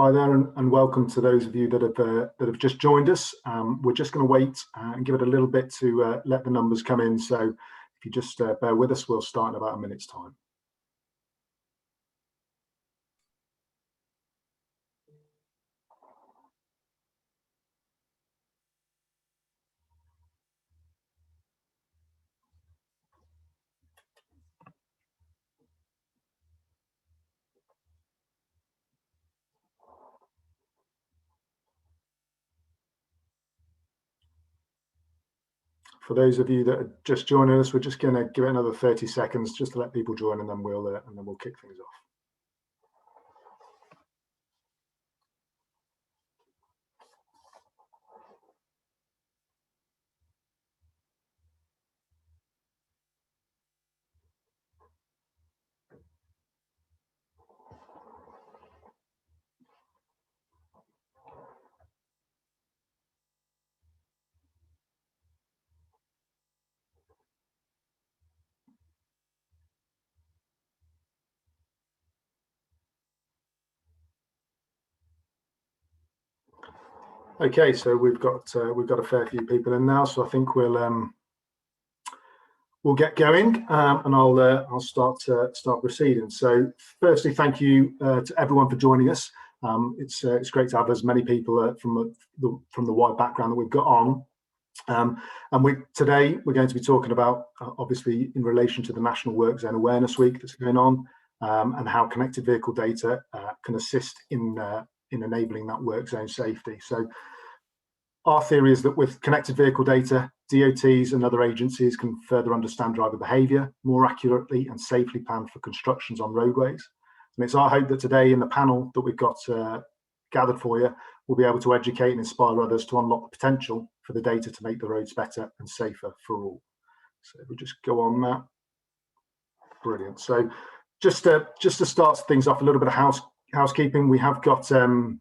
Hi there, and welcome to those of you that have just joined us. We're just going to wait and give it a little bit to let the numbers come in. So if you just bear with us, we'll start in about a minute's time. For those of you that are just joining us, we're just going to give it another 30 seconds just to let people join, and then we'll kick things off. Okay, so we've got a fair few people in now, so I think we'll get going, and I'll start proceeding. So, firstly, thank you to everyone for joining us. It's great to have as many people from the wide background that we've got on. And today we're going to be talking about, obviously, in relation to the National Work Zone Awareness Week that's going on, and how connected vehicle data can assist in enabling that work zone safety. So our theory is that with connected vehicle data, DOTs and other agencies can further understand driver behaviour more accurately and safely plan for constructions on roadways. And it's our hope that today in the panel that we've got gathered for you, we'll be able to educate and inspire others to unlock the potential for the data to make the roads better and safer for all. So if we just go on that. Brilliant. So just to start things off, a little bit of housekeeping. We have got an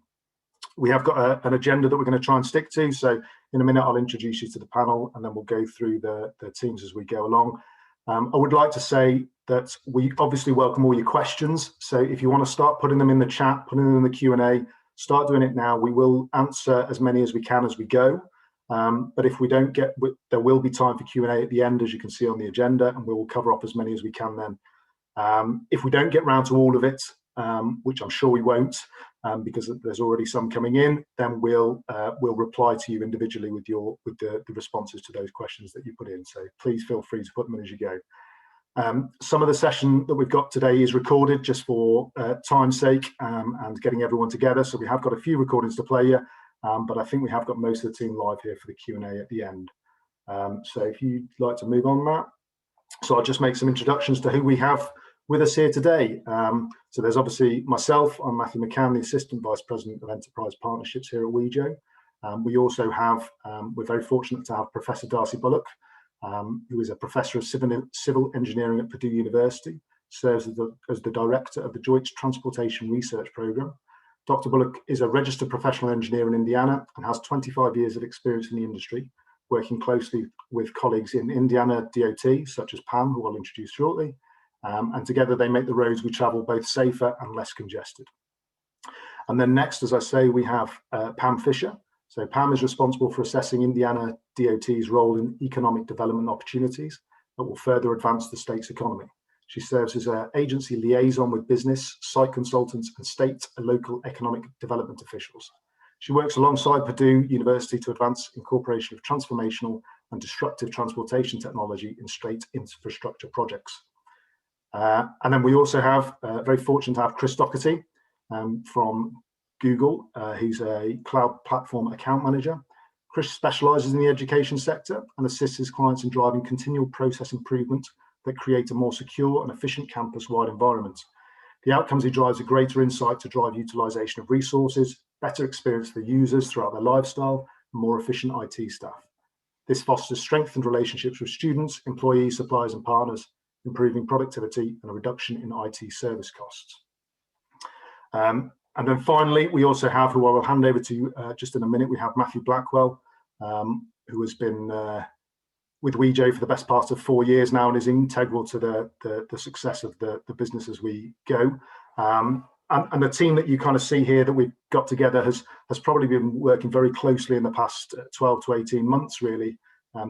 agenda that we're going to try and stick to. So in a minute, I'll introduce you to the panel, and then we'll go through the teams as we go along. I would like to say that we obviously welcome all your questions. So if you want to start putting them in the chat, putting them in the Q&A, start doing it now. We will answer as many as we can as we go. But if we don't get, there will be time for Q&A at the end, as you can see on the agenda, and we will cover up as many as we can then. If we don't get round to all of it, which I'm sure we won't, because there's already some coming in, then we'll reply to you individually with the responses to those questions that you put in. So please feel free to put them in as you go. Some of the session that we've got today is recorded just for time's sake, and getting everyone together. So we have got a few recordings to play you, but I think we have got most of the team live here for the Q&A at the end. So if you'd like to move on, Matt. So I'll just make some introductions to who we have with us here today. So there's obviously myself. I'm Matthew McCann, the Assistant Vice President of Enterprise Partnerships here at Wejo. We also have, we're very fortunate to have Professor Darcy Bullock, who is a Professor of Civil Engineering at Purdue University, serves as the Director of the Joint Transportation Research Programme. Dr. Bullock is a registered professional engineer in Indiana and has 25 years of experience in the industry, working closely with colleagues in Indiana DOT, such as Pam, who I'll introduce shortly. And together they make the roads we travel both safer and less congested. And then next, as I say, we have Pam Fisher. So Pam is responsible for assessing Indiana DOT's role in economic development opportunities that will further advance the state's economy. She serves as an agency liaison with business, site consultants, and state and local economic development officials. She works alongside Purdue University to advance incorporation of transformational and disruptive transportation technology in state infrastructure projects. And then we also have, very fortunate to have Chris Doherty from Google. He's a cloud platform account manager. Chris specializes in the education sector and assists his clients in driving continual process improvement that create a more secure and efficient campus-wide environment. The outcomes he drives are greater insight to drive utilization of resources, better experience for users throughout their lifestyle, and more efficient IT staff. This fosters strengthened relationships with students, employees, suppliers, and partners, improving productivity and a reduction in IT service costs. And then finally, we also have, who I will hand over to just in a minute, we have Matthew Blackwell, who has been with Wejo for the best part of 4 years now and is integral to the success of the business as we go. And the team that you kind of see here that we've got together has probably been working very closely in the past 12 to 18 months, really,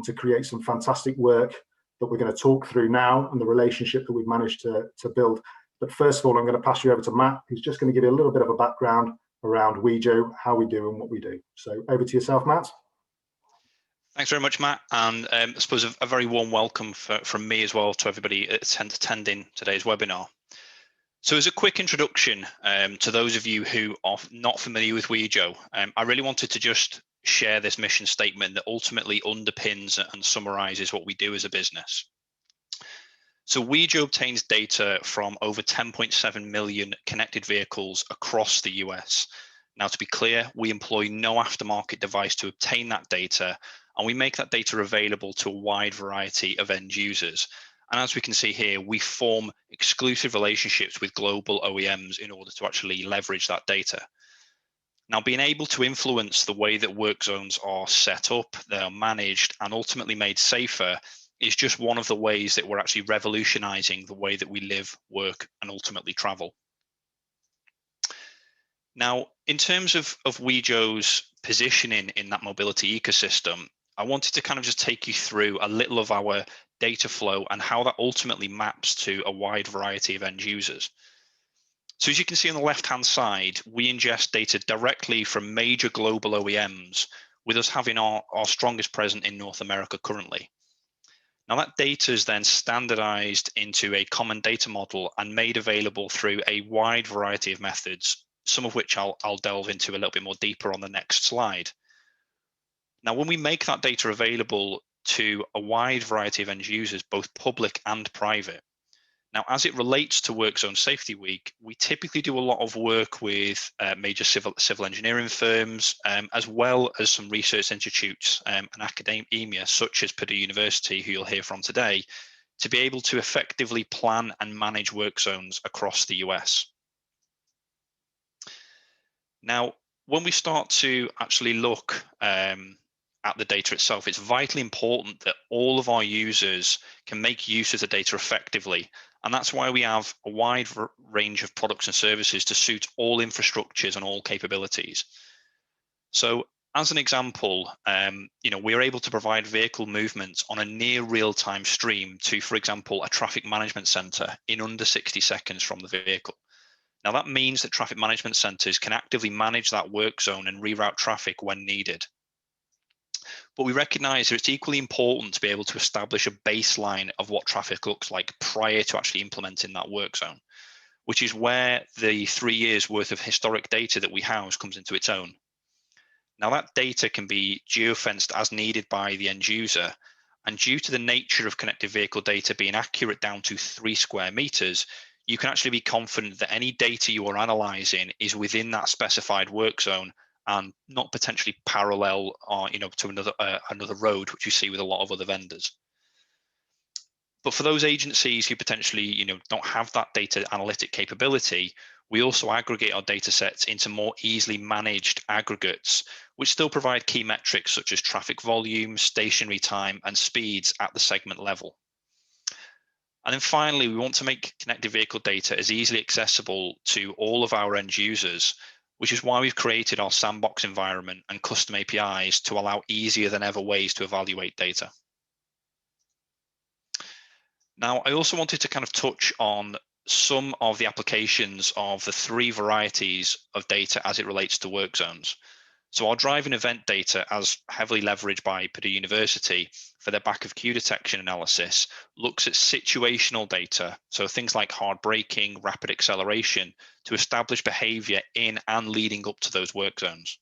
to create some fantastic work that we're going to talk through now, and the relationship that we've managed to build. But first of all, I'm going to pass you over to Matt, who's just going to give you a little bit of a background around Wejo, how we do and what we do. So over to yourself, Matt. Thanks very much, Matt, and I suppose a very warm welcome from me as well to everybody attending today's webinar. So as a quick introduction to those of you who are not familiar with Wejo, I really wanted to just share this mission statement that ultimately underpins and summarizes what we do as a business. So Wejo obtains data from over 10.7 million connected vehicles across the US. Now, to be clear, we employ no aftermarket device to obtain that data, and we make that data available to a wide variety of end users. And as we can see here, we form exclusive relationships with global OEMs in order to actually leverage that data. Now, being able to influence the way that work zones are set up, they are managed, and ultimately made safer is just one of the ways that we're actually revolutionizing the way that we live, work, and ultimately travel. Now, in terms of Wejo's positioning in that mobility ecosystem, I wanted to kind of just take you through a little of our data flow and how that ultimately maps to a wide variety of end users. So as you can see on the left-hand side, we ingest data directly from major global OEMs, with us having our strongest presence in North America currently. Now that data is then standardized into a common data model and made available through a wide variety of methods, some of which I'll delve into a little bit more deeper on the next slide. Now, when we make that data available to a wide variety of end users, both public and private. Now, as it relates to Work Zone Safety Week, we typically do a lot of work with major civil engineering firms, as well as some research institutes and academia, such as Purdue University, who you'll hear from today, to be able to effectively plan and manage work zones across the US. Now, when we start to actually look at the data itself, it's vitally important that all of our users can make use of the data effectively. And that's why we have a wide range of products and services to suit all infrastructures and all capabilities. So as an example, we're able to provide vehicle movements on a near real-time stream to, for example, a traffic management center in under 60 seconds from the vehicle. Now that means that traffic management centers can actively manage that work zone and reroute traffic when needed. But we recognize that it's equally important to be able to establish a baseline of what traffic looks like prior to actually implementing that work zone, which is where the 3 years worth of historic data that we house comes into its own. Now that data can be geofenced as needed by the end user, and due to the nature of connected vehicle data being accurate down to 3 square meters, you can actually be confident that any data you are analyzing is within that specified work zone and not potentially parallel to another road, which you see with a lot of other vendors. But for those agencies who potentially don't have that data analytic capability, we also aggregate our data sets into more easily managed aggregates, which still provide key metrics such as traffic volume, stationary time, and speeds at the segment level. And then finally, we want to make connected vehicle data as easily accessible to all of our end users, which is why we've created our sandbox environment and custom APIs to allow easier than ever ways to evaluate data. Now, I also wanted to kind of touch on some of the applications of the 3 varieties of data as it relates to work zones. So our drive and event data, as heavily leveraged by Purdue University for their back of queue detection analysis, looks at situational data, so things like hard braking, rapid acceleration, to establish behavior in and leading up to those work zones.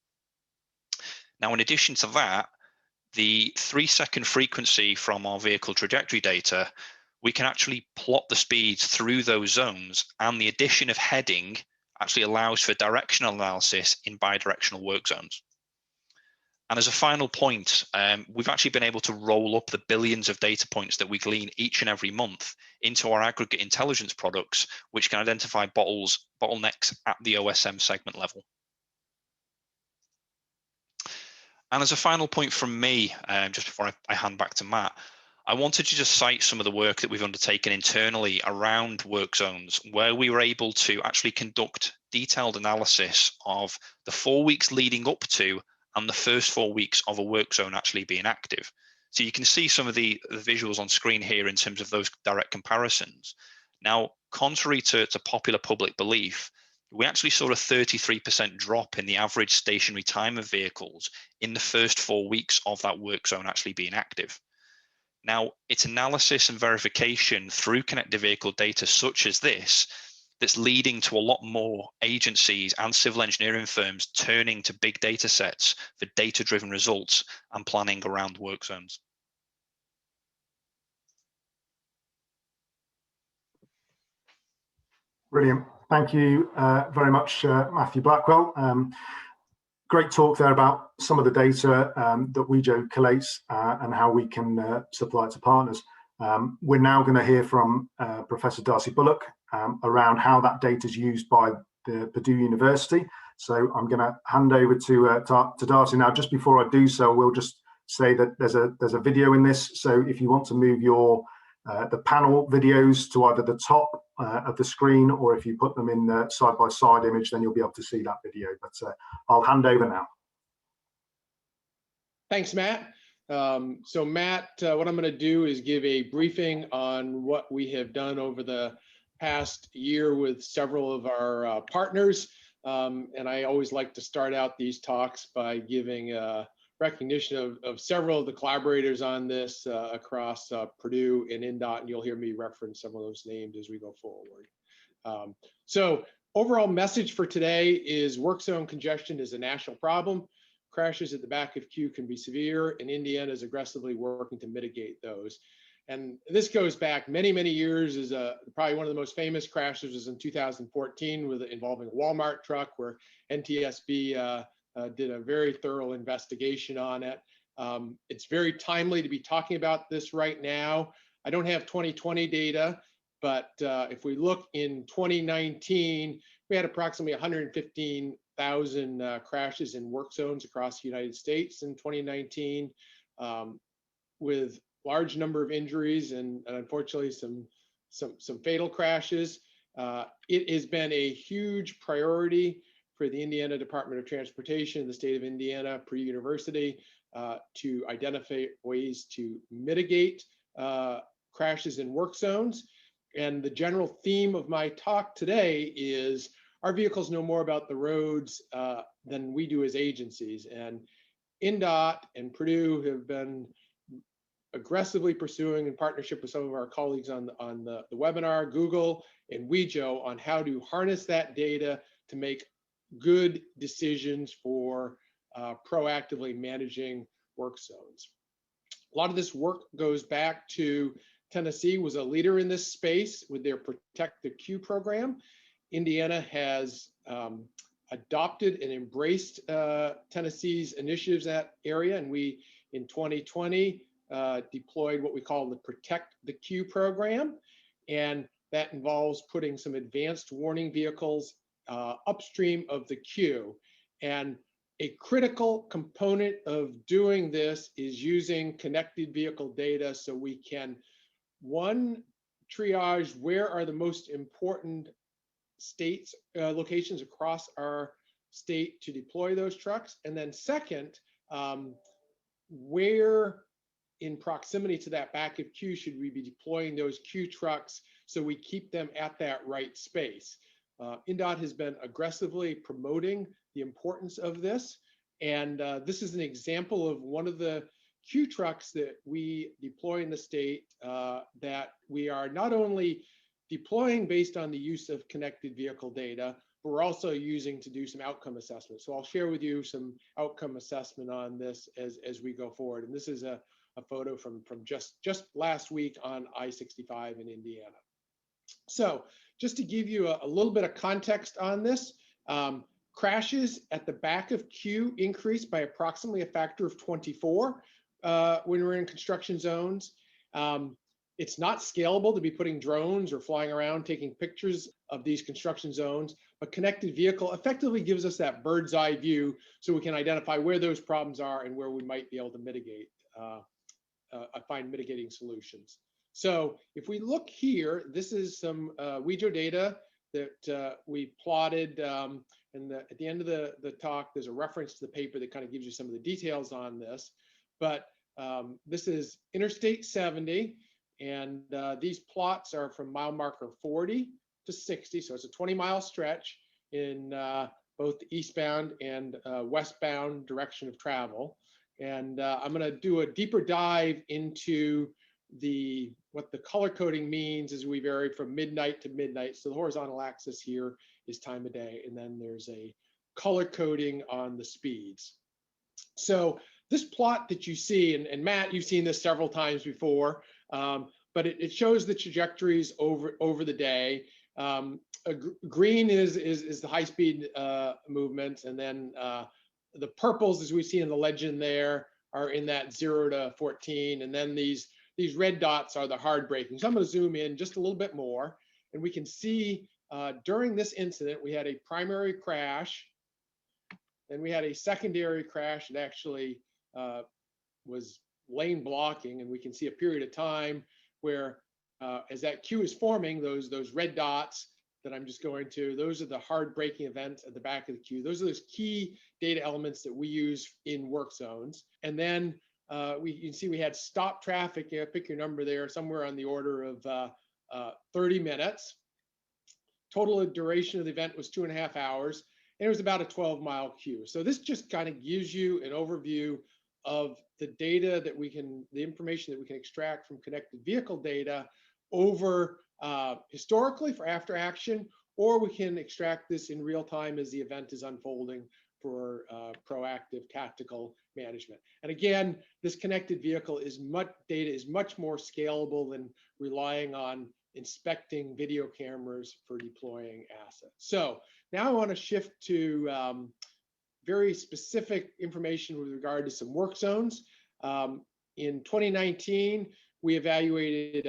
Now, in addition to that, the 3-second frequency from our vehicle trajectory data, we can actually plot the speeds through those zones, and the addition of heading actually allows for directional analysis in bidirectional work zones. And as a final point, we've actually been able to roll up the billions of data points that we glean each and every month into our aggregate intelligence products, which can identify bottlenecks at the OSM segment level. And as a final point from me, just before I hand back to Matt, I wanted to just cite some of the work that we've undertaken internally around work zones, where we were able to actually conduct detailed analysis of the 4 weeks leading up to and the first 4 weeks of a work zone actually being active. So you can see some of the visuals on screen here in terms of those direct comparisons. Now, contrary to popular public belief, we actually saw a 33% drop in the average stationary time of vehicles in the first 4 weeks of that work zone actually being active. Now, it's analysis and verification through connected vehicle data such as this that's leading to a lot more agencies and civil engineering firms turning to big data sets for data-driven results and planning around work zones. Brilliant. Thank you very much, Matthew Blackwell. Great talk there about some of the data that Wejo collates and how we can supply it to partners. We're now going to hear from Professor Darcy Bullock around how that data is used by the Purdue University. So I'm going to hand over to Darcy now. Just before I do so, we'll just say that there's a video in this. So if you want to move your the panel videos to either the top of the screen, or if you put them in the side-by-side image, then you'll be able to see that video. But I'll hand over now. Thanks, Matt. So Matt, what I'm going to do is give a briefing on what we have done over the past year with several of our partners. And I always like to start out these talks by giving recognition of several of the collaborators on this across Purdue and INDOT, and you'll hear me reference some of those names as we go forward. So overall message for today is work zone congestion is a national problem. Crashes at the back of queue can be severe, and Indiana is aggressively working to mitigate those. And this goes back many, many years. Is probably one of the most famous crashes was in 2014 involving a Walmart truck, where NTSB did a very thorough investigation on it. It's very timely to be talking about this right now. I don't have 2020 data, but if we look in 2019, we had approximately 115,000 crashes in work zones across the United States in 2019, with large number of injuries and unfortunately some fatal crashes. It has been a huge priority for the Indiana Department of Transportation, the state of Indiana, Purdue University, to identify ways to mitigate crashes in work zones. And the general theme of my talk today is our vehicles know more about the roads than we do as agencies. And INDOT and Purdue have been aggressively pursuing, in partnership with some of our colleagues on the webinar, Google and Wejo, on how to harness that data to make good decisions for proactively managing work zones. A lot of this work goes back to Tennessee was a leader in this space with their Protect the Queue program. Indiana has adopted and embraced Tennessee's initiatives in that area, and we in 2020 deployed what we call the Protect the Queue program, and that involves putting some advanced warning vehicles upstream of the queue. And a critical component of doing this is using connected vehicle data so we can, one, triage where are the most important states, locations across our state to deploy those trucks, and then second, where in proximity to that back of queue should we be deploying those queue trucks so we keep them at that right space. INDOT has been aggressively promoting the importance of this, and this is an example of one of the queue trucks that we deploy in the state that we are not only deploying based on the use of connected vehicle data, but we're also using to do some outcome assessment. So I'll share with you some outcome assessment on this as we go forward. And this is a photo from just last week on I-65 in Indiana. So just to give you a little bit of context on this, crashes at the back of queue increased by approximately a factor of 24 when we're in construction zones. It's not scalable to be putting drones or flying around taking pictures of these construction zones, but connected vehicle effectively gives us that bird's eye view so we can identify where those problems are and where we might be able to mitigate. find mitigating solutions. So if we look here, this is some Wejo data that we plotted. And at the end of the talk, there's a reference to the paper that kind of gives you some of the details on this. But this is Interstate 70, and these plots are from mile marker 40 to 60. So it's a 20-mile stretch in both the eastbound and westbound direction of travel. And I'm going to do a deeper dive into what the color coding means as we vary from midnight to midnight. So the horizontal axis here is time of day, and then there's a color coding on the speeds. So this plot that you see, and Matt, you've seen this several times before, but it shows the trajectories over the day. Green is the high-speed movement, and then the purples, as we see in the legend there, are in that 0 to 14, and then these red dots are the hard braking. So I'm going to zoom in just a little bit more, and we can see during this incident, we had a primary crash, and we had a secondary crash that actually was lane blocking, and we can see a period of time where as that queue is forming, those red dots that I'm just going to, those are the hard braking events at the back of the queue. Those are those key data elements that we use in work zones. And then you can see we had stop traffic, pick your number there, somewhere on the order of 30 minutes. Total duration of the event was 2.5 hours, and it was about a 12-mile queue. So this just kind of gives you an overview of the data that the information that we can extract from connected vehicle data over historically for after action, or we can extract this in real time as the event is unfolding for proactive tactical management. And again, this connected vehicle data is much more scalable than relying on inspecting video cameras for deploying assets. So now I want to shift to very specific information with regard to some work zones. In 2019, we evaluated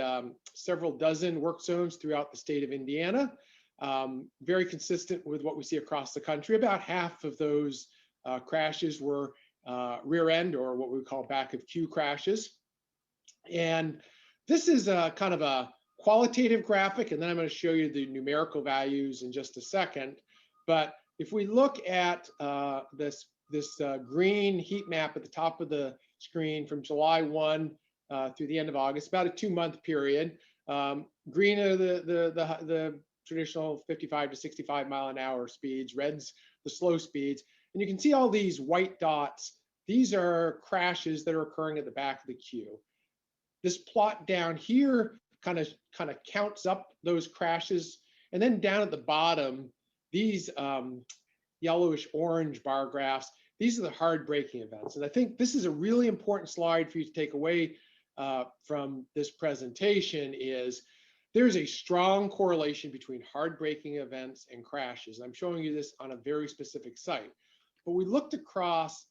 several dozen work zones throughout the state of Indiana, very consistent with what we see across the country. About half of those crashes were rear end, or what we call back of queue crashes. And this is a kind of a qualitative graphic, and then I'm going to show you the numerical values in just a second. But if we look at this green heat map at the top of the screen from July 1 through the end of August, about a 2-month period. Green are the traditional 55 to 65 mile an hour speeds, red's the slow speeds. And you can see all these white dots. These are crashes that are occurring at the back of the queue. This plot down here kind of counts up those crashes. And then down at the bottom, these yellowish orange bar graphs, these are the hard braking events. And I think this is a really important slide for you to take away from this presentation. Is there's a strong correlation between hard braking events and crashes. I'm showing you this on a very specific site. But we looked across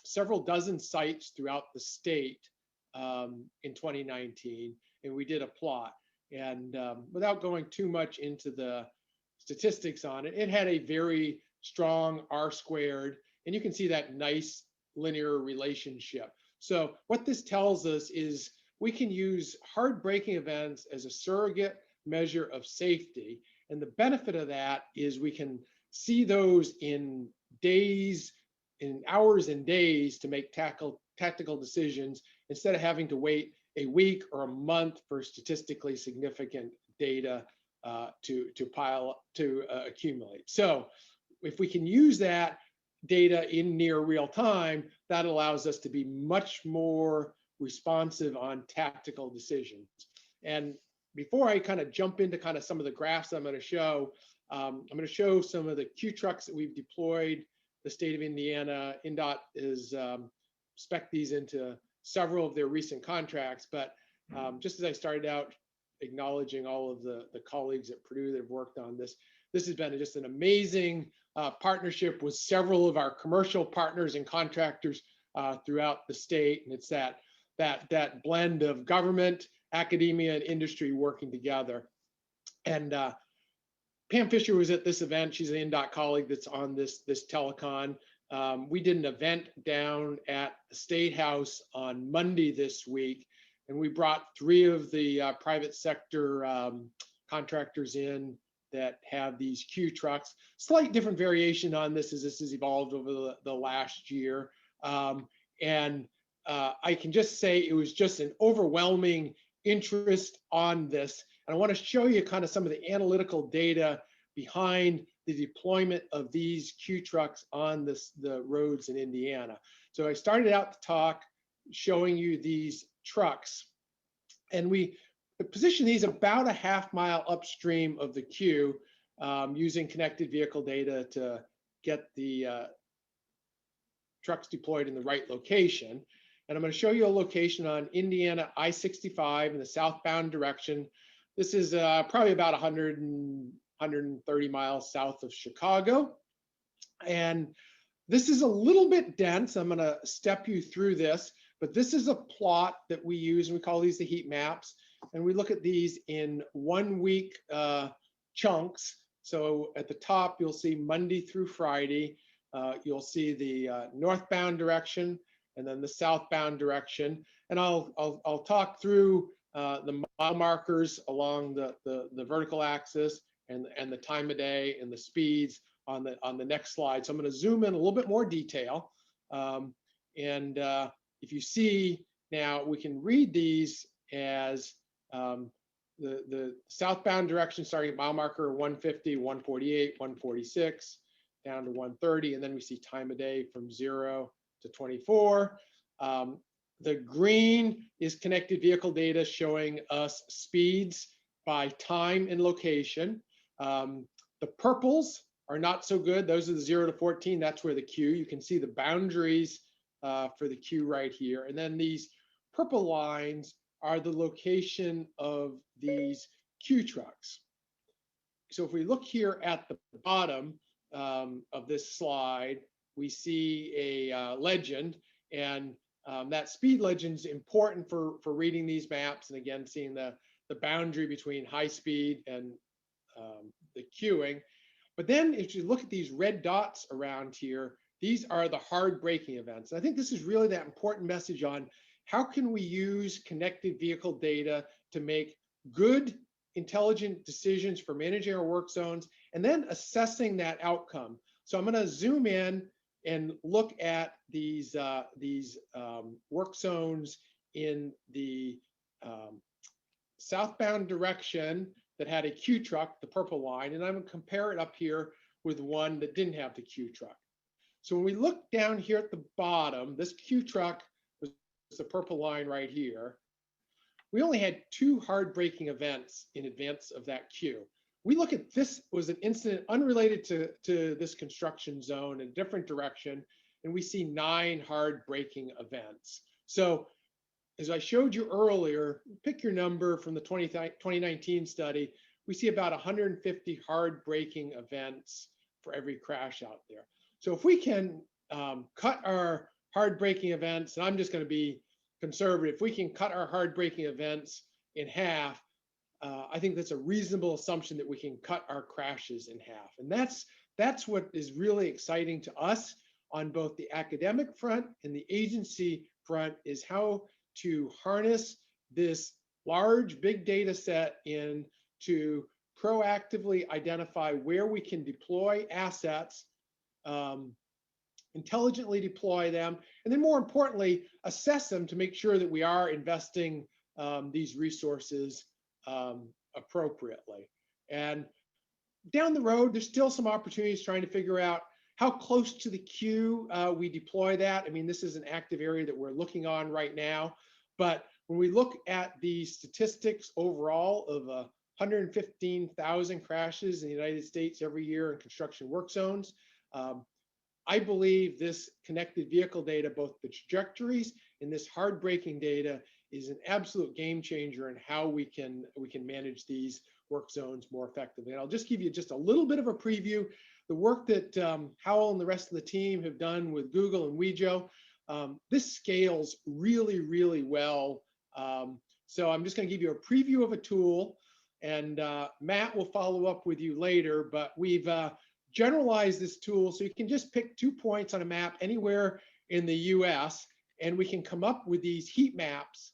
several dozen sites throughout the state in 2019, and we did a plot. And without going too much into the statistics on it, it had a very strong R-squared, and you can see that nice linear relationship. So what this tells us is we can use hard braking events as a surrogate measure of safety. And the benefit of that is we can see those in days, in hours and days to make tactical decisions instead of having to wait a week or a month for statistically significant data to accumulate. So if we can use that data in near real time, that allows us to be much more responsive on tactical decisions. And before I kind of jump into kind of some of the graphs I'm going to show, I'm going to show some of the queue trucks that we've deployed. The state of Indiana, INDOT has spec'd these into several of their recent contracts. But just as I started out acknowledging all of the colleagues at Purdue that have worked on this, this has been just an amazing partnership with several of our commercial partners and contractors throughout the state. And it's that blend of government, academia, and industry working together. And Pam Fisher was at this event. She's an INDOT colleague that's on this telecon. We did an event down at the State House on Monday this week, and we brought 3 of the private sector contractors in that have these Q trucks. Slight different variation on this as this has evolved over the last year. I can just say it was just an overwhelming interest on this. And I want to show you kind of some of the analytical data behind the deployment of these Q trucks on the roads in Indiana. So I started out the talk showing you these trucks, and we position these about a half-mile upstream of the Q, using connected vehicle data to get the trucks deployed in the right location. And I'm going to show you a location on Indiana I-65 in the southbound direction. This is probably about 130 miles south of Chicago. And this is a little bit dense. I'm going to step you through this, but this is a plot that we use, and we call these the heat maps. And we look at these in 1 week chunks. So at the top, you'll see Monday through Friday. You'll see the northbound direction and then the southbound direction. And I'll talk through the mile markers along the vertical axis and the time of day and the speeds on the next slide. So I'm going to zoom in a little bit more detail. If you see now, we can read these as the southbound direction starting at mile marker 150, 148, 146, down to 130, and then we see time of day from 0 to 24. The green is connected vehicle data showing us speeds by time and location. The purples are not so good. Those are the 0 to 14. That's where the Q. You can see the boundaries for the Q right here. And then these purple lines are the location of these Q trucks. So if we look here at the bottom of this slide, we see a legend, and that speed legend is important for reading these maps, and again, seeing the boundary between high speed and the queuing. But then if you look at these red dots around here, these are the hard braking events. And I think this is really that important message on how can we use connected vehicle data to make good, intelligent decisions for managing our work zones and then assessing that outcome. So I'm going to zoom in and look at these work zones in the southbound direction that had a Q truck, the purple line, and I'm going to compare it up here with one that didn't have the Q truck. So when we look down here at the bottom, this Q truck was the purple line right here. We only had 2 hard braking events in advance of that Q. We look at this was an incident unrelated to this construction zone in a different direction, and we see 9 hard braking events. So as I showed you earlier, pick your number from the 2019 study, we see about 150 hard braking events for every crash out there. So if we can cut our hard braking events, and I'm just going to be conservative, if we can cut our hard braking events in half, I think that's a reasonable assumption that we can cut our crashes in half. And that's what is really exciting to us on both the academic front and the agency front, is how to harness this large big data set in to proactively identify where we can deploy assets, intelligently deploy them, and then more importantly, assess them to make sure that we are investing these resources appropriately. And down the road, there's still some opportunities trying to figure out how close to the queue we deploy that. I mean, this is an active area that we're looking on right now. But when we look at the statistics overall of 115,000 crashes in the United States every year in construction work zones, I believe this connected vehicle data, both the trajectories and this hard braking data, is an absolute game changer in how we can manage these work zones more effectively. And I'll just give you just a little bit of a preview. The work that Howell and the rest of the team have done with Google and Wejo, this scales really, really well. So I'm just going to give you a preview of a tool, and Matt will follow up with you later, but we've generalize this tool so you can just pick 2 points on a map anywhere in the US, and we can come up with these heat maps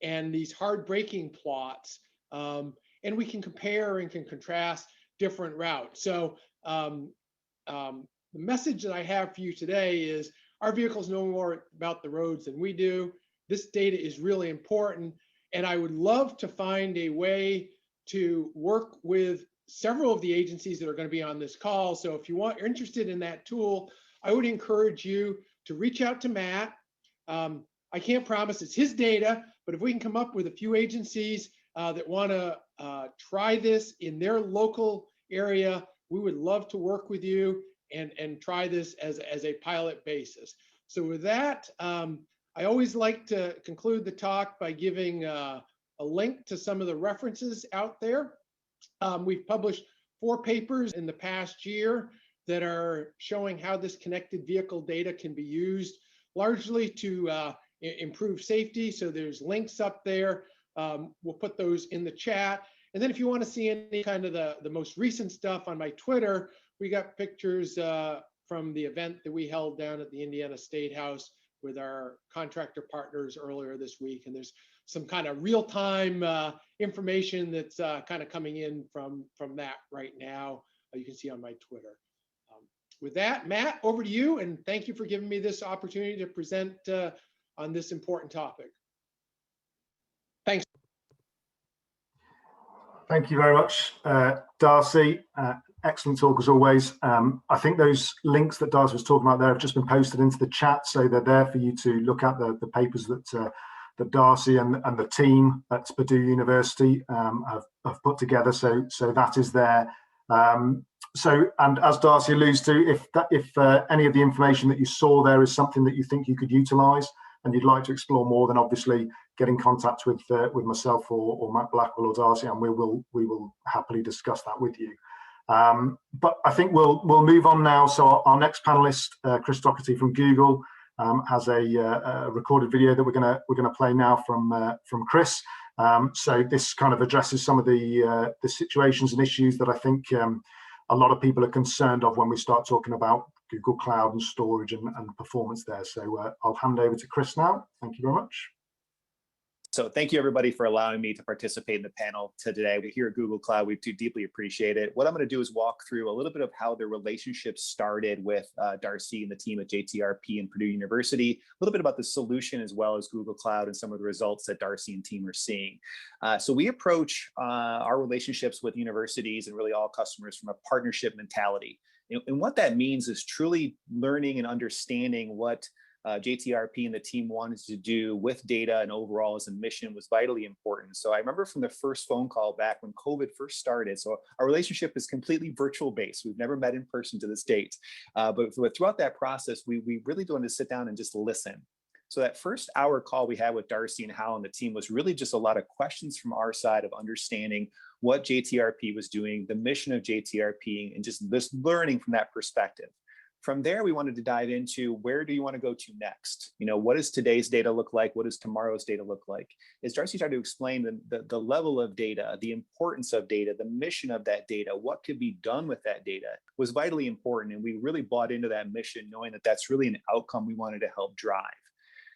and these hard braking plots, and we can compare and can contrast different routes. So the message that I have for you today is our vehicles know more about the roads than we do. This data is really important, and I would love to find a way to work with several of the agencies that are going to be on this call. So if you're interested in that tool, I would encourage you to reach out to Matt. I can't promise it's his data, but if we can come up with a few agencies that want to try this in their local area, we would love to work with you and try this as a pilot basis. So with that, I always like to conclude the talk by giving a link to some of the references out there. We've published 4 papers in the past year that are showing how this connected vehicle data can be used largely to improve safety. So there's links up there. We'll put those in the chat. And then if you want to see any kind of the most recent stuff on my Twitter, we got pictures from the event that we held down at the Indiana State House with our contractor partners earlier this week. And there's some kind of real-time information that's kind of coming in from that right now. You can see on my Twitter. With that, Matt, over to you, and thank you for giving me this opportunity to present on this important topic. Thanks. Thank you very much, Darcy. Excellent talk as always. I think those links that Darcy was talking about there have just been posted into the chat, so they're there for you to look at the papers that Darcy and the team at Purdue University have put together. So that is there. And as Darcy alludes to, if any of the information that you saw there is something that you think you could utilise and you'd like to explore more, then obviously get in contact with myself or Matt Blackwell or Darcy, and we will happily discuss that with you. But I think we'll move on now. So our next panelist, Chris Doherty from Google, has a recorded video that we're gonna play now from Chris. So this kind of addresses some of the situations and issues that I think a lot of people are concerned of when we start talking about Google Cloud and storage and performance there. So I'll hand over to Chris now. Thank you very much. So thank you, everybody, for allowing me to participate in the panel today. We're here at Google Cloud. We do deeply appreciate it. What I'm going to do is walk through a little bit of how the relationship started with Darcy and the team at JTRP and Purdue University, a little bit about the solution as well as Google Cloud and some of the results that Darcy and team are seeing. So we approach our relationships with universities and really all customers from a partnership mentality. And what that means is truly learning and understanding what JTRP and the team wanted to do with data and overall as a mission was vitally important. So I remember from the first phone call back when COVID first started. So our relationship is completely virtual based. We've never met in person to this date. But throughout that process, we really wanted to sit down and just listen. So that first hour call we had with Darcy and Hal and the team was really just a lot of questions from our side of understanding what JTRP was doing, the mission of JTRP, and just this learning from that perspective. From there, we wanted to dive into where do you want to go to next? You know, what does today's data look like? What does tomorrow's data look like? As Darcy started to explain the level of data, the importance of data, the mission of that data, what could be done with that data was vitally important. And we really bought into that mission, knowing that that's really an outcome we wanted to help drive.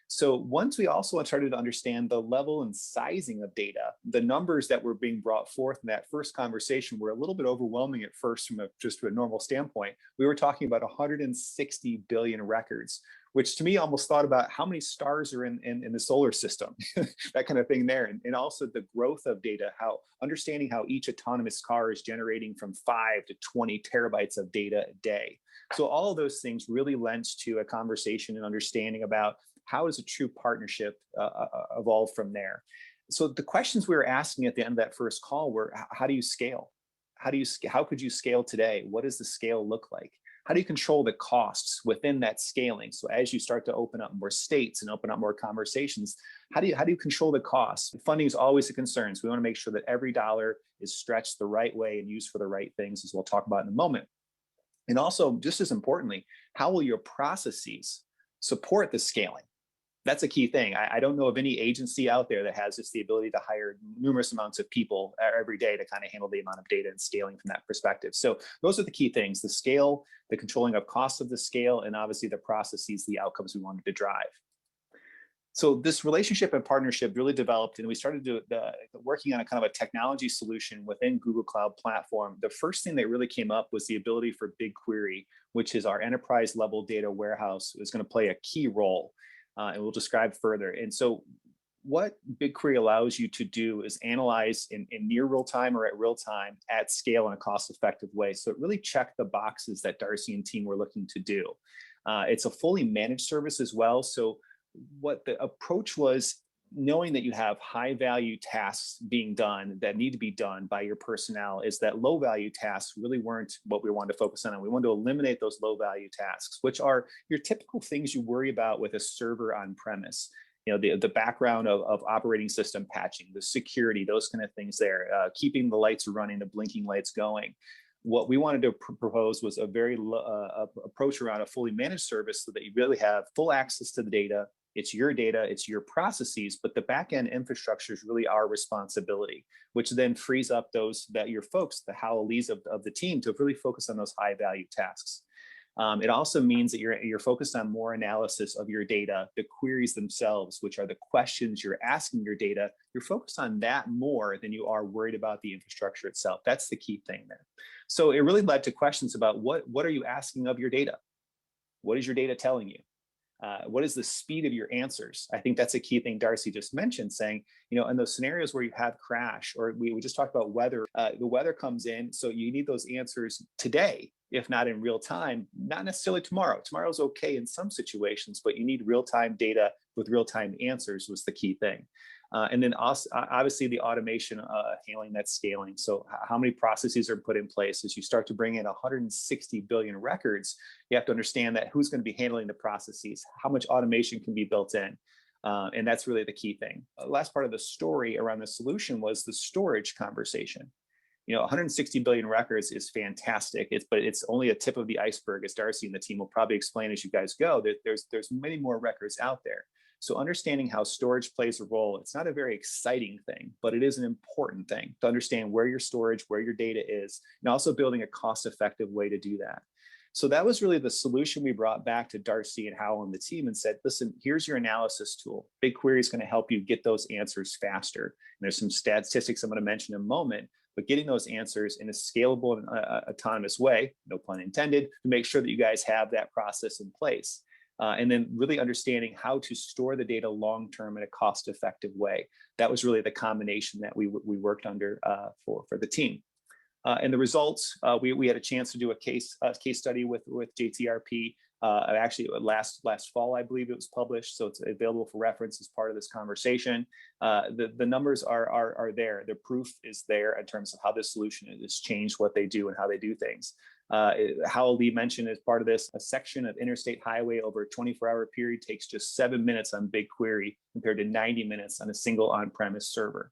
So once we also started to understand the level and sizing of data, the numbers that were being brought forth in that first conversation were a little bit overwhelming at first from just a normal standpoint. We were talking about 160 billion records, which to me almost thought about how many stars are in the solar system, that kind of thing there. And also the growth of data, how understanding how each autonomous car is generating from 5 to 20 terabytes of data a day. So all of those things really lends to a conversation and understanding about how does a true partnership evolve from there? So the questions we were asking at the end of that first call were, how do you scale? How could you scale today? What does the scale look like? How do you control the costs within that scaling? So as you start to open up more states and open up more conversations, how do you control the costs? Funding is always a concern. So we want to make sure that every dollar is stretched the right way and used for the right things, as we'll talk about in a moment. And also, just as importantly, how will your processes support the scaling? That's a key thing. I don't know of any agency out there that has just the ability to hire numerous amounts of people every day to kind of handle the amount of data and scaling from that perspective. So those are the key things: the scale, the controlling of cost of the scale, and obviously the processes, the outcomes we wanted to drive. So this relationship and partnership really developed, and we started working on a kind of a technology solution within Google Cloud Platform. The first thing that really came up was the ability for BigQuery, which is our enterprise level data warehouse, is going to play a key role. And we'll describe further. And so what BigQuery allows you to do is analyze in near real time or at real time at scale in a cost effective way. So it really checked the boxes that Darcy and team were looking to do. It's a fully managed service as well. So what the approach was, knowing that you have high value tasks being done that need to be done by your personnel, is that low value tasks really weren't what we wanted to focus on. We wanted to eliminate those low value tasks, which are your typical things you worry about with a server on premise. You know, the background of operating system patching, the security, those kind of things there, keeping the lights running, the blinking lights going. What we wanted to propose was a very approach around a fully managed service so that you really have full access to the data. It's your data, it's your processes, but the back-end infrastructure is really our responsibility, which then frees up your folks, the Howleys of the team, to really focus on those high-value tasks. It also means that you're focused on more analysis of your data, the queries themselves, which are the questions you're asking your data. You're focused on that more than you are worried about the infrastructure itself. That's the key thing there. So it really led to questions about what are you asking of your data? What is your data telling you? What is the speed of your answers? I think that's a key thing Darcy just mentioned, saying, you know, in those scenarios where you have crash, or we just talked about weather, the weather comes in, so you need those answers today, if not in real time, not necessarily tomorrow. Tomorrow's okay in some situations, but you need real-time data with real-time answers was the key thing. And then also, obviously the automation handling that scaling. So how many processes are put in place as you start to bring in 160 billion records? You have to understand that who's going to be handling the processes, how much automation can be built in. And that's really the key thing. The last part of the story around the solution was the storage conversation. You know, 160 billion records is fantastic, but it's only a tip of the iceberg, as Darcy and the team will probably explain as you guys go. There's many more records out there. So understanding how storage plays a role, it's not a very exciting thing, but it is an important thing to understand where your storage, where your data is, and also building a cost-effective way to do that. So that was really the solution we brought back to Darcy and Howell and the team and said, listen, here's your analysis tool. BigQuery is going to help you get those answers faster. And there's some statistics I'm going to mention in a moment, but getting those answers in a scalable and autonomous way, no pun intended, to make sure that you guys have that process in place. And then really understanding how to store the data long-term in a cost-effective way. That was really the combination that we worked under for the team. And the results, we had a chance to do a case study with JTRP. Actually, last fall, I believe it was published, so it's available for reference as part of this conversation. The numbers are there. The proof is there in terms of how this solution has changed what they do and how they do things. Howell Lee mentioned as part of this, a section of interstate highway over a 24-hour period takes just 7 minutes on BigQuery compared to 90 minutes on a single on-premise server.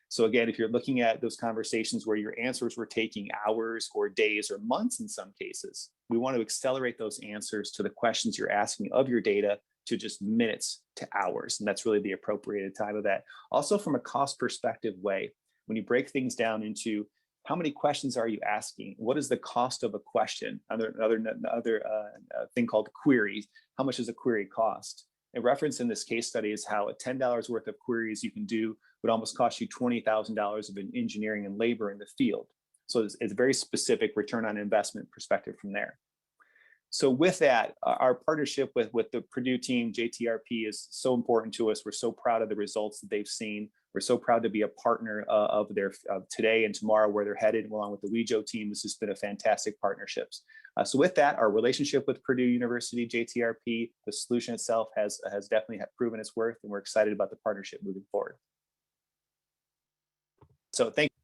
So again, if you're looking at those conversations where your answers were taking hours or days or months in some cases, we want to accelerate those answers to the questions you're asking of your data to just minutes to hours. And that's really the appropriated time of that. Also from a cost perspective way, when you break things down into how many questions are you asking? What is the cost of a question? Another thing called queries. How much does a query cost? A reference in this case study is how $10 worth of queries you can do would almost cost you $20,000 of engineering and labor in the field. So it's a very specific return on investment perspective from there. So with that, our partnership with the Purdue team, JTRP, is so important to us. We're so proud of the results that they've seen. We're so proud to be a partner of their today and tomorrow, where they're headed, along with the Wejo team. This has been a fantastic partnership. So with that, our relationship with Purdue University, JTRP, the solution itself has definitely proven its worth, and we're excited about the partnership moving forward. So thank you.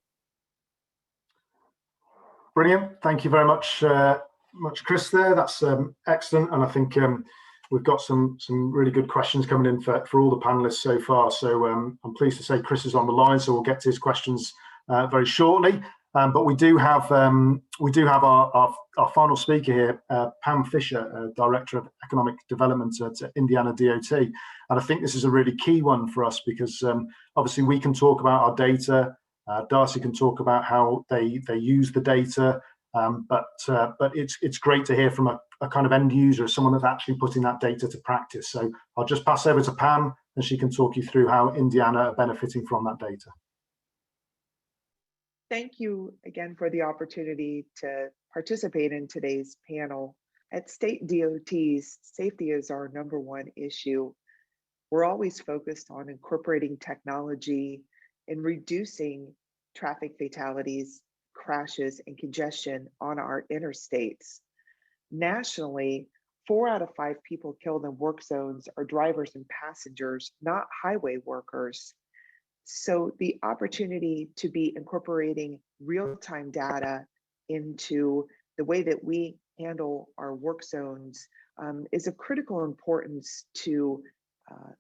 Brilliant. Thank you very much, Chris there. That's excellent. And I think we've got some really good questions coming in for all the panelists so far. So I'm pleased to say Chris is on the line, so we'll get to his questions very shortly. But we do have our final speaker here, Pam Fisher, Director of Economic Development at Indiana DOT. And I think this is a really key one for us because obviously we can talk about our data. Darcy can talk about how they use the data, but it's great to hear from a kind of end user, someone that's actually putting that data to practice. So I'll just pass over to Pam, and she can talk you through how Indiana are benefiting from that data. Thank you again for the opportunity to participate in today's panel. At state DOTs, safety is our #1 issue. We're always focused on incorporating technology and reducing traffic fatalities, crashes, and congestion on our interstates. Nationally, 4 out of 5 people killed in work zones are drivers and passengers, not highway workers. So the opportunity to be incorporating real-time data into the way that we handle our work zones is of critical importance to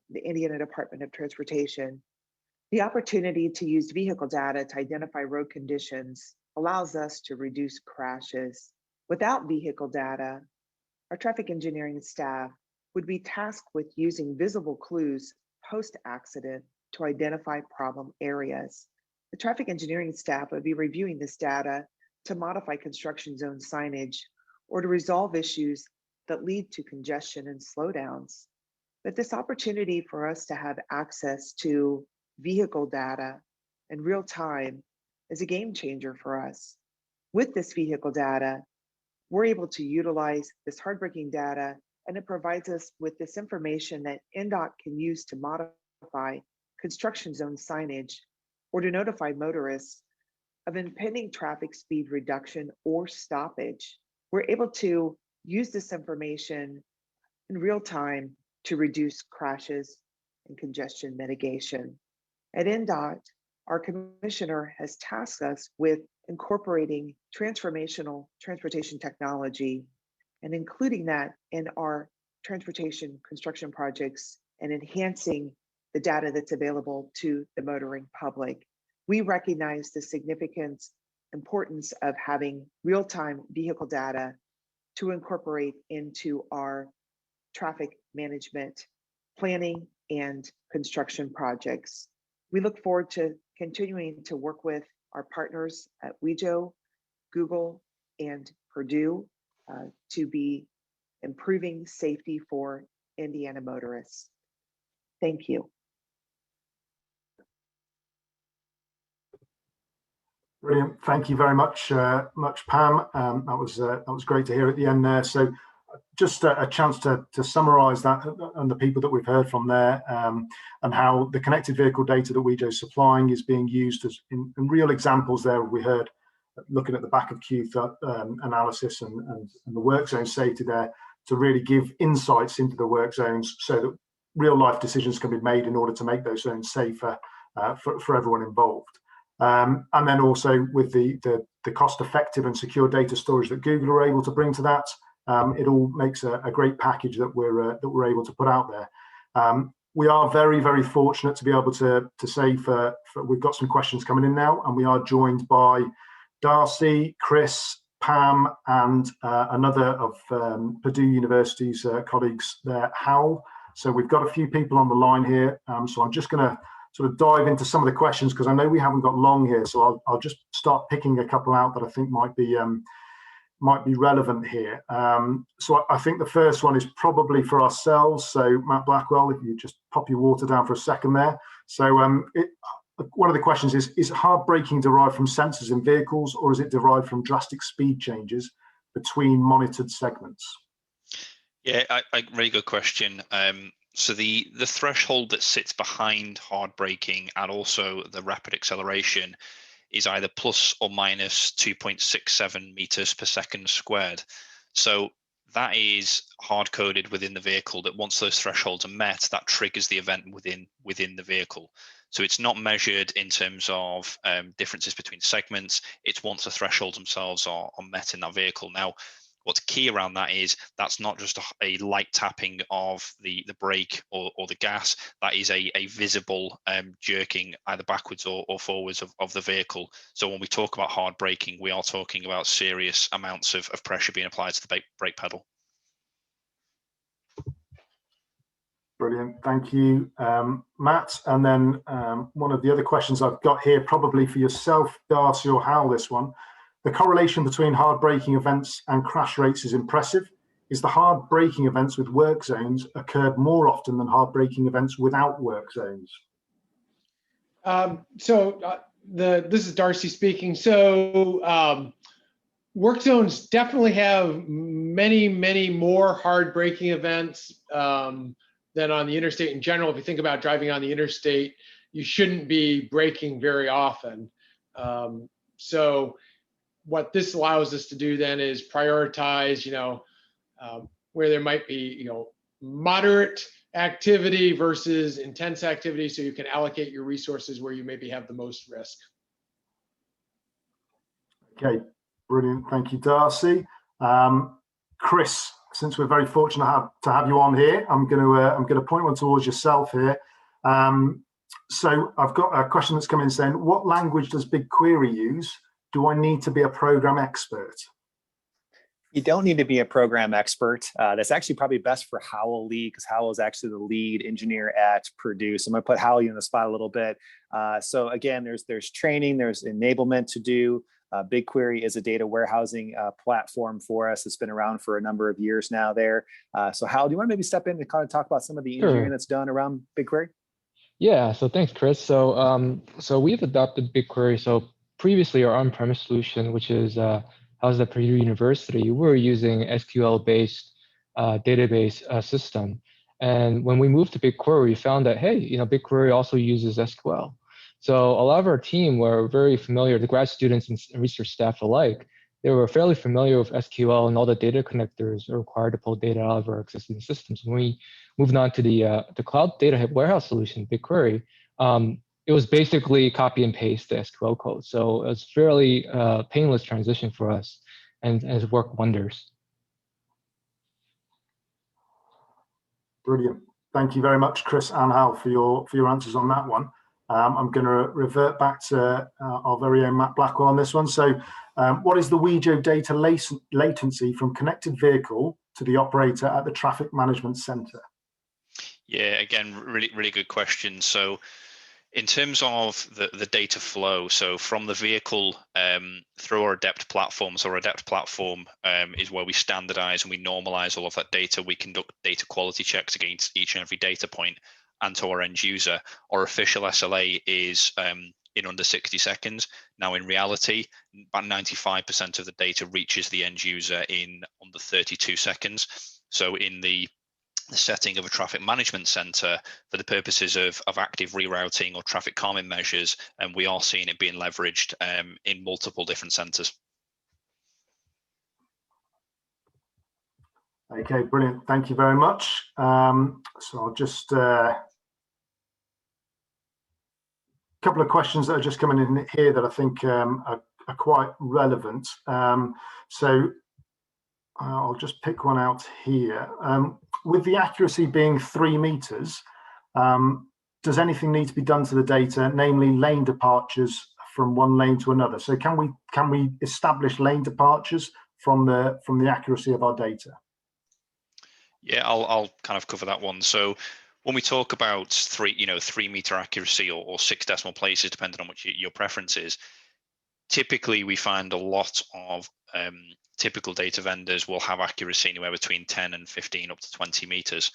the Indiana Department of Transportation. The opportunity to use vehicle data to identify road conditions allows us to reduce crashes. Without vehicle data, our traffic engineering staff would be tasked with using visible clues post-accident to identify problem areas. The traffic engineering staff would be reviewing this data to modify construction zone signage or to resolve issues that lead to congestion and slowdowns. But this opportunity for us to have access to vehicle data in real time is a game changer for us. With this vehicle data, we're able to utilize this hard-braking data, and it provides us with this information that NDOT can use to modify construction zone signage or to notify motorists of impending traffic speed reduction or stoppage. We're able to use this information in real time to reduce crashes and congestion mitigation. At NDOT, our commissioner has tasked us with incorporating transformational transportation technology and including that in our transportation construction projects and enhancing the data that's available to the motoring public. We recognize the significant importance of having real-time vehicle data to incorporate into our traffic management, planning, and construction projects. We look forward to continuing to work with our partners at Wejo, Google, and Purdue to be improving safety for Indiana motorists. Thank you. Brilliant. Thank you very much, Pam. That was great to hear at the end there. So just a chance to summarize that and the people that we've heard from there, and how the connected vehicle data that Wejo is supplying is being used as in real examples there. We heard looking at the back of queue analysis and the work zone safety there to really give insights into the work zones so that real life decisions can be made in order to make those zones safer for everyone involved. And then also with the cost effective and secure data storage that Google are able to bring to that, it all makes a great package that we're able to put out there. We are very, very fortunate to be able to say we've got some questions coming in now, and we are joined by Darcy, Chris, Pam, and another of Purdue University's colleagues there, Hal. So we've got a few people on the line here. So I'm just going to sort of dive into some of the questions because I know we haven't got long here. So I'll just start picking a couple out that I think might be relevant here. So I think the first one is probably for ourselves. So Matt Blackwell, if you just pop your water down for a second there. So one of the questions is hard braking derived from sensors in vehicles, or is it derived from drastic speed changes between monitored segments? Yeah, a really good question. So the threshold that sits behind hard braking and also the rapid acceleration is either plus or minus 2.67 meters per second squared. So that is hard coded within the vehicle that once those thresholds are met, that triggers the event within the vehicle. So it's not measured in terms of differences between segments. It's once the thresholds themselves are met in that vehicle. Now, What's key around that is that's not just a light tapping of the brake or the gas. That is a visible jerking either backwards or forwards of the vehicle. So when we talk about hard braking, we are talking about serious amounts of pressure being applied to the brake pedal. Brilliant, thank you, Matt. And then one of the other questions I've got here, probably for yourself, Darcy or Hal, this one. The correlation between hard braking events and crash rates is impressive. Is the hard braking events with work zones occurred more often than hard braking events without work zones? This is Darcy speaking. So work zones definitely have many more hard braking events than on the interstate in general. If you think about driving on the interstate, you shouldn't be braking very often. So what this allows us to do then is prioritize, where there might be, moderate activity versus intense activity, so you can allocate your resources where you maybe have the most risk. Okay, brilliant. Thank you, Darcy. Chris, since we're very fortunate to have you on here, I'm going to point one towards yourself here. So I've got a question that's come in saying, what language does BigQuery use? Do I need to be a program expert? You don't need to be a program expert. That's actually probably best for Howell Lee, because Howell is actually the lead engineer at Purdue. So I'm going to put Howell in the spot a little bit. So again, there's training, there's enablement to do. BigQuery is a data warehousing platform for us. It's been around for a number of years now there. So Howell, do you want to maybe step in and kind of talk about some of the engineering that's done around BigQuery? Yeah, so thanks, Chris. So we've adopted BigQuery. So previously our on-premise solution, which is housed at Purdue University, we were using SQL-based database system. And when we moved to BigQuery, we found that, hey, BigQuery also uses SQL. So a lot of our team were very familiar, the grad students and research staff alike, they were fairly familiar with SQL and all the data connectors required to pull data out of our existing systems. When we moved on to the cloud data warehouse solution, BigQuery, it was basically copy and paste the SQL code. So it was fairly painless transition for us, and it's worked wonders. Brilliant. Thank you very much, Chris and Hal, for your answers on that one. I'm going to revert back to our very own Matt Blackwell on this one. So what is the Wejo data latency from connected vehicle to the operator at the traffic management center? Yeah, again, really good question. So in terms of the data flow, so from the vehicle through our Adept platform, so our Adept platform is where we standardize and we normalize all of that data. We conduct data quality checks against each and every data point and to our end user. Our official SLA is in under 60 seconds. Now, in reality, about 95% of the data reaches the end user in under 32 seconds. So in the setting of a traffic management center, for the purposes of active rerouting or traffic calming measures, and we are seeing it being leveraged in multiple different centers. Okay, brilliant. Thank you very much. So I'll just couple of questions that are just coming in here that I think are quite relevant. So I'll just pick one out here. With the accuracy being 3 meters, does anything need to be done to the data, namely lane departures from one lane to another? So can we establish lane departures from the accuracy of our data? Yeah, I'll kind of cover that one. So when we talk about 3 meter accuracy or 6 decimal places, depending on what your preference is, typically we find a lot of typical data vendors will have accuracy anywhere between 10 and 15 up to 20 meters.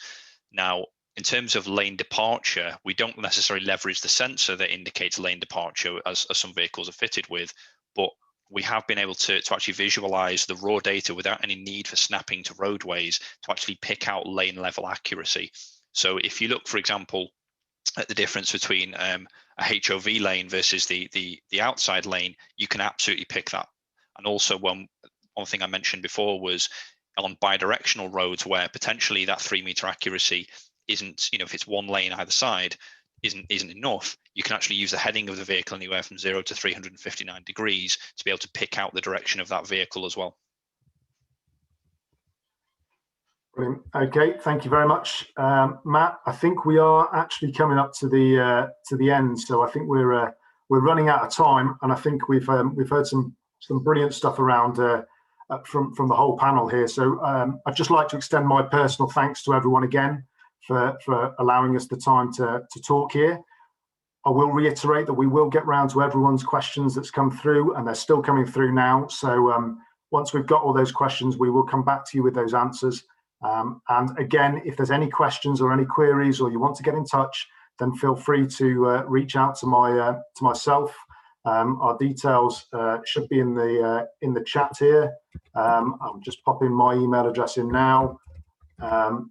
Now, in terms of lane departure, we don't necessarily leverage the sensor that indicates lane departure as some vehicles are fitted with, but we have been able to actually visualize the raw data without any need for snapping to roadways to actually pick out lane level accuracy. So if you look, for example, at the difference between a HOV lane versus the outside lane, you can absolutely pick that. And also one thing I mentioned before was on bidirectional roads where potentially that 3 meter accuracy isn't, if it's one lane either side, isn't enough, you can actually use the heading of the vehicle anywhere from 0 to 359 degrees to be able to pick out the direction of that vehicle as well. Brilliant. Okay, thank you very much, Matt. I think we are actually coming up to the end, so I think we're running out of time, and I think we've heard some brilliant stuff around from the whole panel here. So I'd just like to extend my personal thanks to everyone again for allowing us the time to talk here. I will reiterate that we will get round to everyone's questions that's come through, and they're still coming through now. So once we've got all those questions, we will come back to you with those answers. And again, if there's any questions or any queries, or you want to get in touch, then feel free to reach out to myself. Our details should be in the chat here. I'm just popping my email address in now.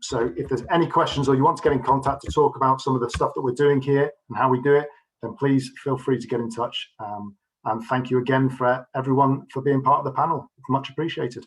So if there's any questions or you want to get in contact to talk about some of the stuff that we're doing here and how we do it, then please feel free to get in touch. And thank you again for everyone for being part of the panel. It's much appreciated.